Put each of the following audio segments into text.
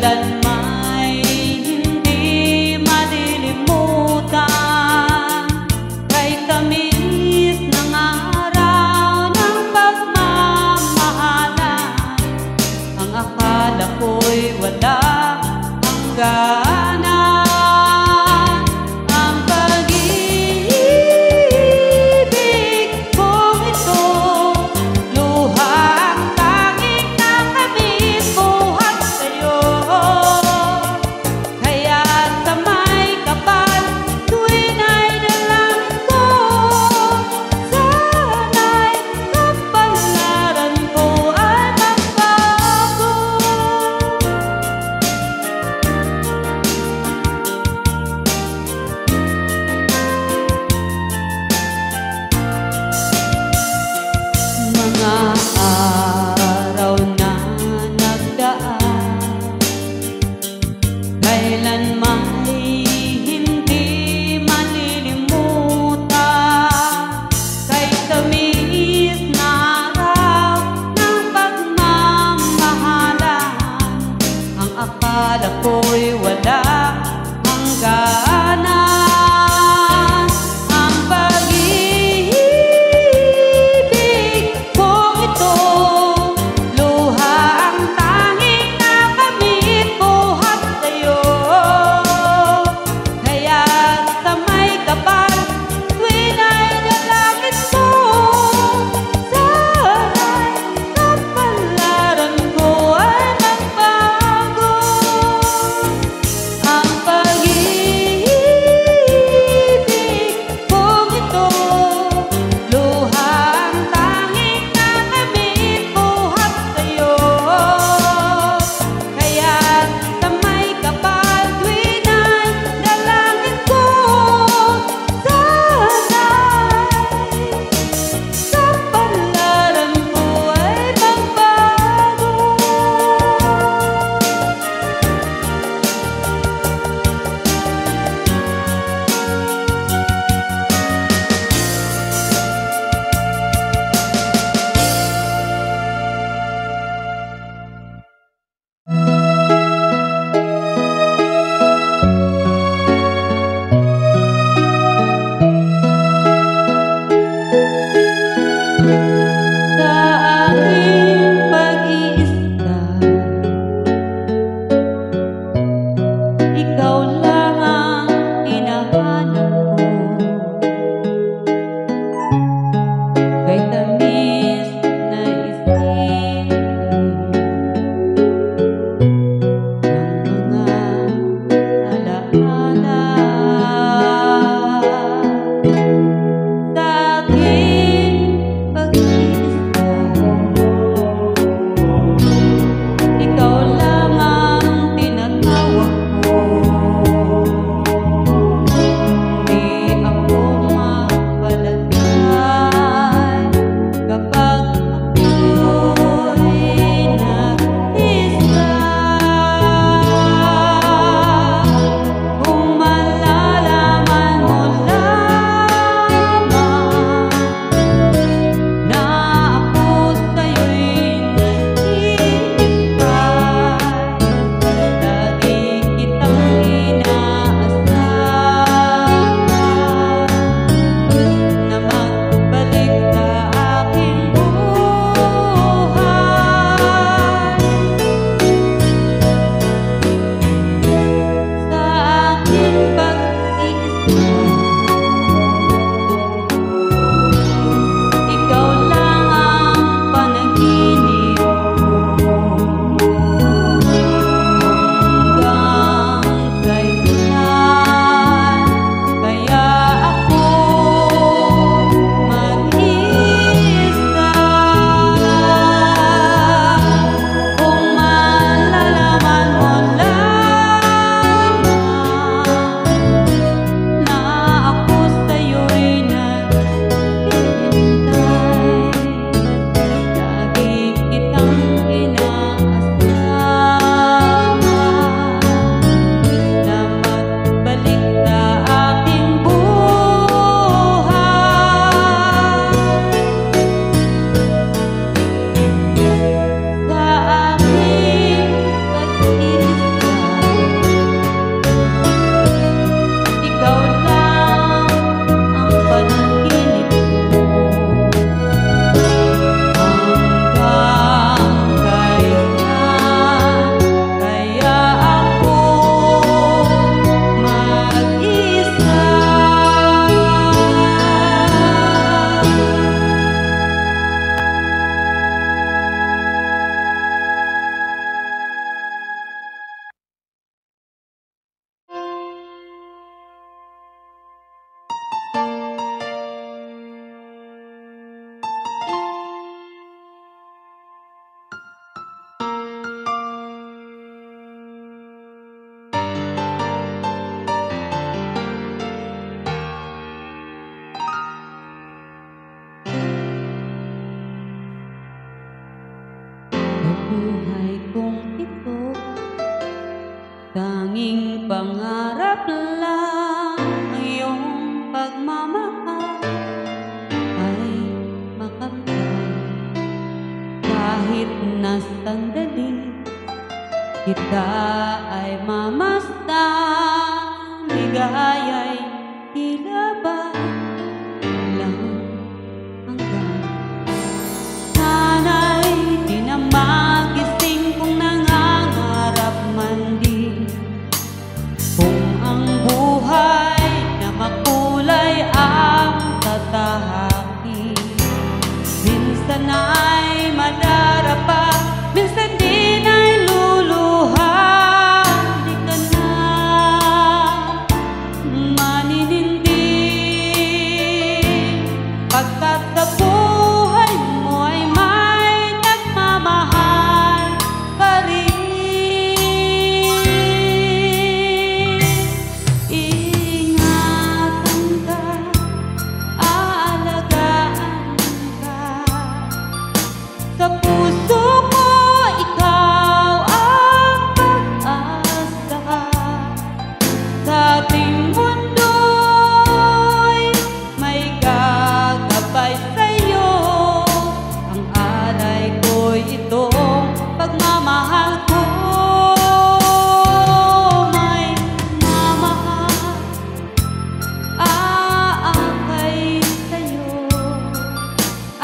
Sa aking pag kahit na sandali kita ay mamasdan, ligaya'y tila ba lang hanggang sana'y di na magising kung nangangarap man din, kung ang buhay na makulay ang tatahakin. Minsan ay madarapa, minsan din ay luluha. Di ka na maninindig, pagkat sa buhay mo ay may nagmamahal pa rin. Ingatan ka, aalagaan ka, sa puso ko ikaw ang pag-asa. Sa ating mundo'y may gagabay sa'yo, ang alay ko'y itong pagmamahal ko. May mamahal, aakay sa'yo,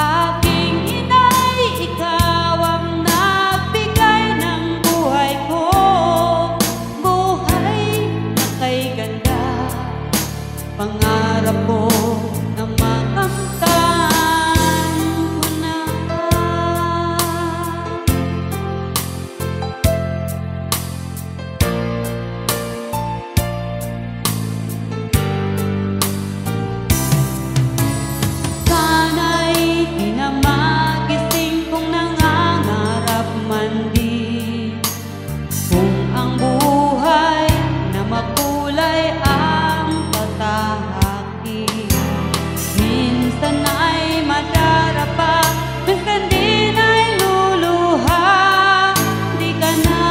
aking inay, ikaw ang nagbigay ng buhay ko. Buhay na kay ganda, pangarap ko na makamtan ko na. Sana'y di na magising kung nangangarap man din, kung ang buhay na makulay ang tatahakin. Minsan ay madarapa, minsan din ay luluha. Di ka na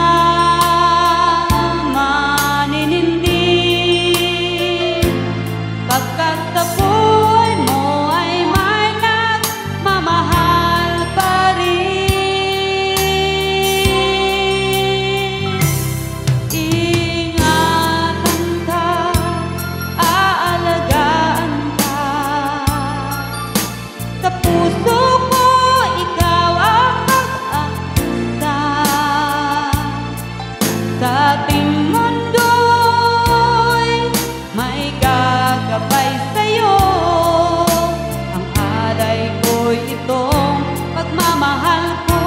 maninindig, pagkat sa buhay mo ay may nagmamahal pa rin. Ingatan ka, aalagaan ka, sa puso ko ikaw ang pag-asa. Sa ating mundo'y may gagabay sa'yo, ang alay ko'y itong pagmamahal ko.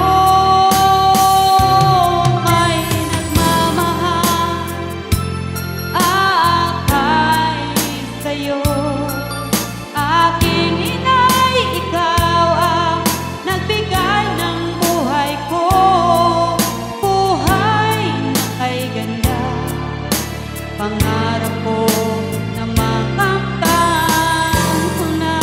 May nagmamahal, aakay sa'yo, aking inay, ikaw ang nagbigay ng buhay ko. Buhay na kay ganda, pangarap ko na makamtan ko na.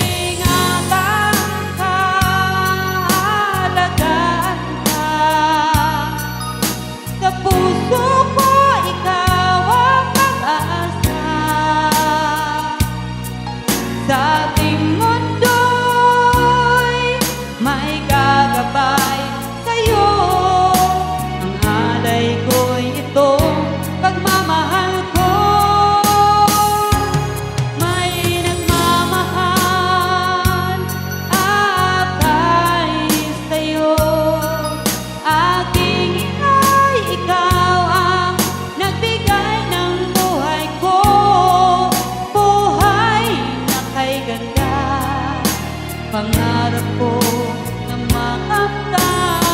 Ingatan ka, aalagaan ka, sa puso ko ikaw ang pag-asa. Sa ating mundo'y may gagabay sa'yo, ang alay ko'y itong pagmamahal ko. May nagmamahal, aakay sa'yo, aking inay, ikaw ang nagbigay ng buhay ko. Buhay na kay ganda, pangarap ko na makamtan